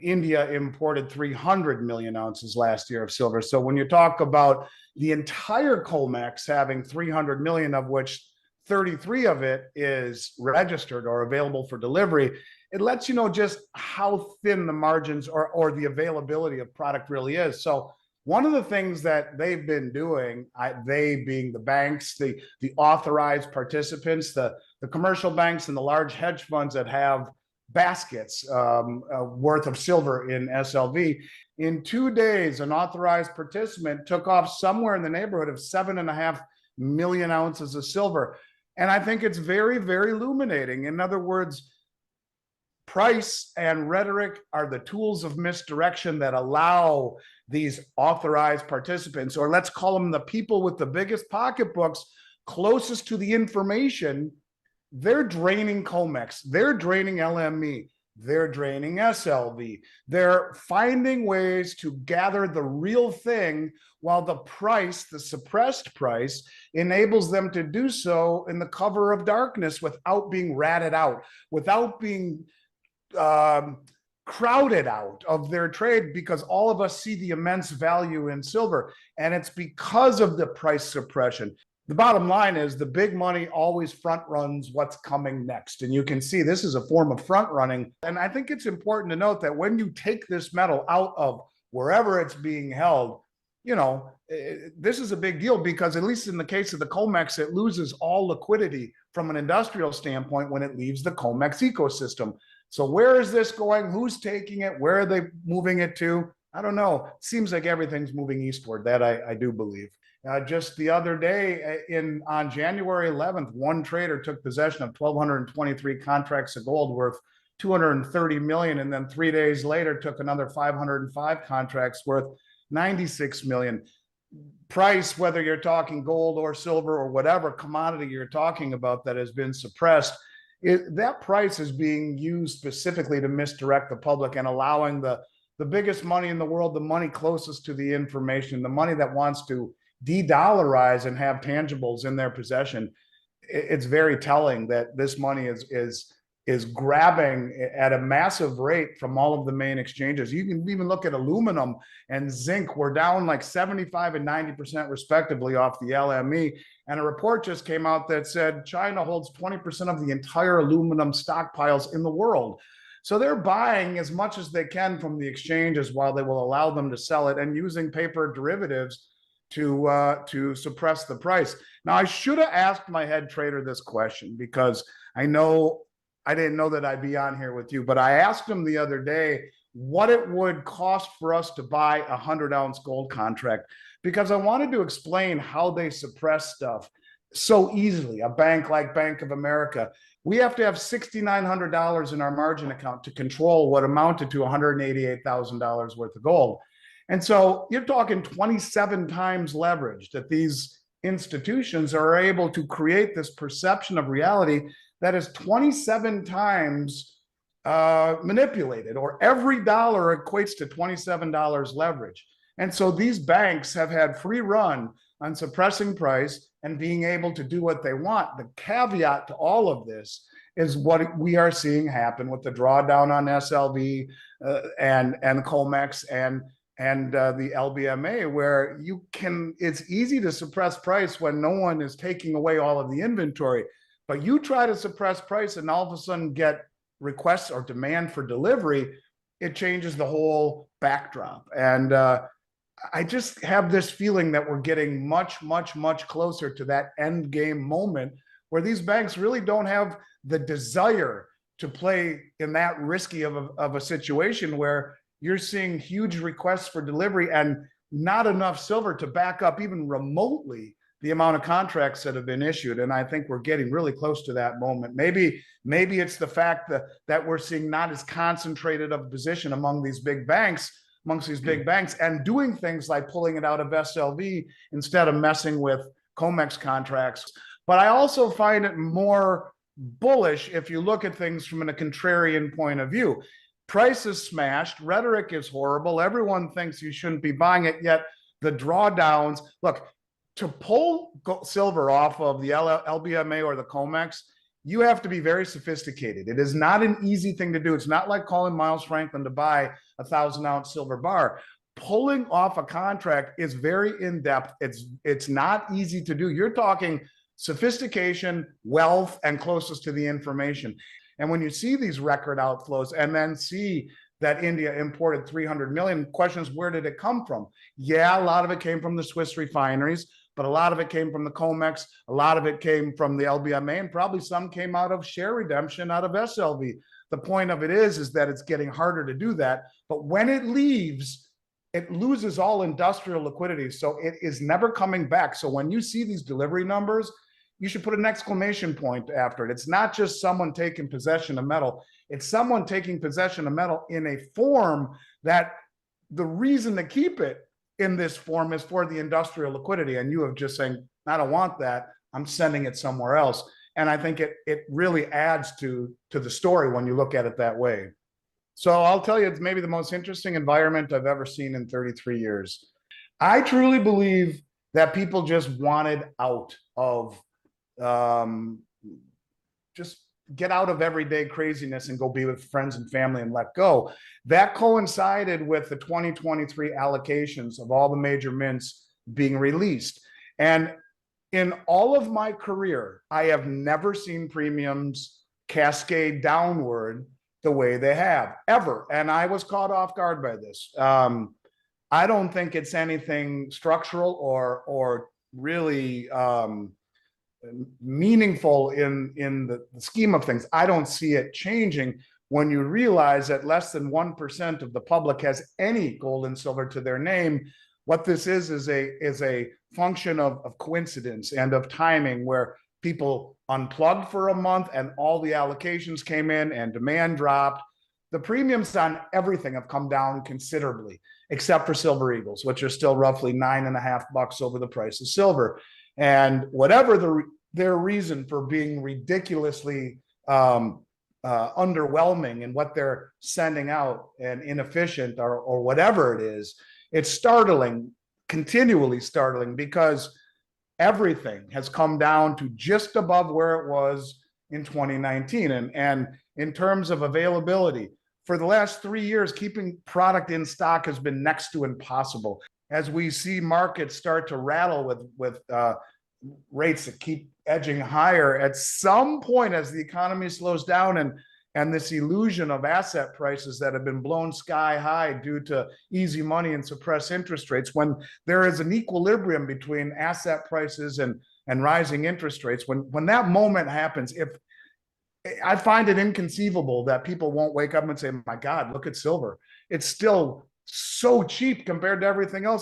India imported 300 million ounces last year of silver. So when you talk about the entire COMEX having 300 million, of which 33 of it is registered or available for delivery, it lets you know just how thin the margins or the availability of product really is. So one of the things that they've been doing, they being the banks, the authorized participants, the commercial banks and the large hedge funds that have baskets worth of silver in SLV. In 2 days, an authorized participant took off somewhere in the neighborhood of 7.5 million ounces of silver. And I think it's very, very illuminating. In other words, price and rhetoric are the tools of misdirection that allow these authorized participants, or let's call them the people with the biggest pocketbooks closest to the information. They're draining COMEX, they're draining LME, they're draining SLV. They're finding ways to gather the real thing while the price, the suppressed price, enables them to do so in the cover of darkness without being ratted out, without being crowded out of their trade, because all of us see the immense value in silver. And it's because of the price suppression. The bottom line is the big money always front runs what's coming next. And you can see this is a form of front running. And I think it's important to note that when you take this metal out of wherever it's being held, this is a big deal, because at least in the case of the COMEX, it loses all liquidity from an industrial standpoint when it leaves the COMEX ecosystem. So where is this going? Who's taking it? Where are they moving it to? I don't know. It seems like everything's moving eastward. That I do believe. Just the other day, on January 11th, one trader took possession of 1,223 contracts of gold worth 230 million, and then 3 days later took another 505 contracts worth 96 million. Price, whether you're talking gold or silver or whatever commodity you're talking about that has been suppressed, that price is being used specifically to misdirect the public and allowing the biggest money in the world, the money closest to the information, the money that wants to de-dollarize and have tangibles in their possession. It's very telling that this money is grabbing at a massive rate from all of the main exchanges. You can even look at aluminum and zinc. We're down like 75 and 90% respectively off the LME. And a report just came out that said China holds 20% of the entire aluminum stockpiles in the world. So they're buying as much as they can from the exchanges while they will allow them to sell it, and using paper derivatives to suppress the price. Now, I should have asked my head trader this question, because I didn't know that I'd be on here with you, but I asked him the other day what it would cost for us to buy a 100-ounce gold contract, because I wanted to explain how they suppress stuff so easily. A bank like Bank of America, we have to have $6,900 in our margin account to control what amounted to $188,000 worth of gold. And so you're talking 27 times leverage that these institutions are able to create this perception of reality that is 27 times manipulated, or every dollar equates to $27 leverage. And so these banks have had free run on suppressing price and being able to do what they want. The caveat to all of this is what we are seeing happen with the drawdown on SLV and COMEX and the LBMA, where it's easy to suppress price when no one is taking away all of the inventory. But you try to suppress price and all of a sudden get requests or demand for delivery, it changes the whole backdrop. And I just have this feeling that we're getting much, much, much closer to that end game moment where these banks really don't have the desire to play in that risky of a situation where you're seeing huge requests for delivery and not enough silver to back up even remotely the amount of contracts that have been issued. And I think we're getting really close to that moment. Maybe it's the fact that we're seeing not as concentrated of a position amongst these big banks, and doing things like pulling it out of SLV instead of messing with COMEX contracts. But I also find it more bullish if you look at things from a contrarian point of view. Price is smashed, rhetoric is horrible, everyone thinks you shouldn't be buying it, yet the drawdowns, look, to pull silver off of the LBMA or the COMEX you have to be very sophisticated. It is not an easy thing to do. It's not like calling Miles Franklin to buy 1,000-ounce silver bar. Pulling off a contract is very in-depth. It's not easy to do. You're talking sophistication, wealth, and closest to the information. And when you see these record outflows and then see that India imported 300 million, questions, where did it come from? Yeah, a lot of it came from the Swiss refineries, but a lot of it came from the COMEX, a lot of it came from the LBMA, and probably some came out of share redemption out of SLV. The point of it is that it's getting harder to do that. But when it leaves, it loses all industrial liquidity. So it is never coming back. So when you see these delivery numbers, you should put an exclamation point after it. It's not just someone taking possession of metal. It's someone taking possession of metal in a form that the reason to keep it in this form is for the industrial liquidity. And you have just saying, I don't want that. I'm sending it somewhere else. And I think it really adds to the story when you look at it that way. So I'll tell you, it's maybe the most interesting environment I've ever seen in 33 years. I truly believe that people just wanted out of just get out of everyday craziness and go be with friends and family and let go. That coincided with the 2023 allocations of all the major mints being released. And in all of my career, I have never seen premiums cascade downward the way they have, ever. And I was caught off guard by this. I don't think it's anything structural or really meaningful in the scheme of things. I don't see it changing when you realize that less than 1% of the public has any gold and silver to their name. What this is a function of coincidence and of timing, where people unplugged for a month and all the allocations came in and demand dropped. The premiums on everything have come down considerably, except for Silver Eagles, which are still roughly $9.50 over the price of silver. And whatever their reason for being ridiculously underwhelming in what they're sending out and inefficient or whatever it is, it's startling, continually startling, because everything has come down to just above where it was in 2019. And in terms of availability, for the last 3 years, keeping product in stock has been next to impossible. As we see markets start to rattle with rates that keep edging higher, at some point as the economy slows down and this illusion of asset prices that have been blown sky high due to easy money and suppressed interest rates, when there is an equilibrium between asset prices and rising interest rates, when that moment happens, if I find it inconceivable that people won't wake up and say, my God, look at silver. It's still so cheap compared to everything else.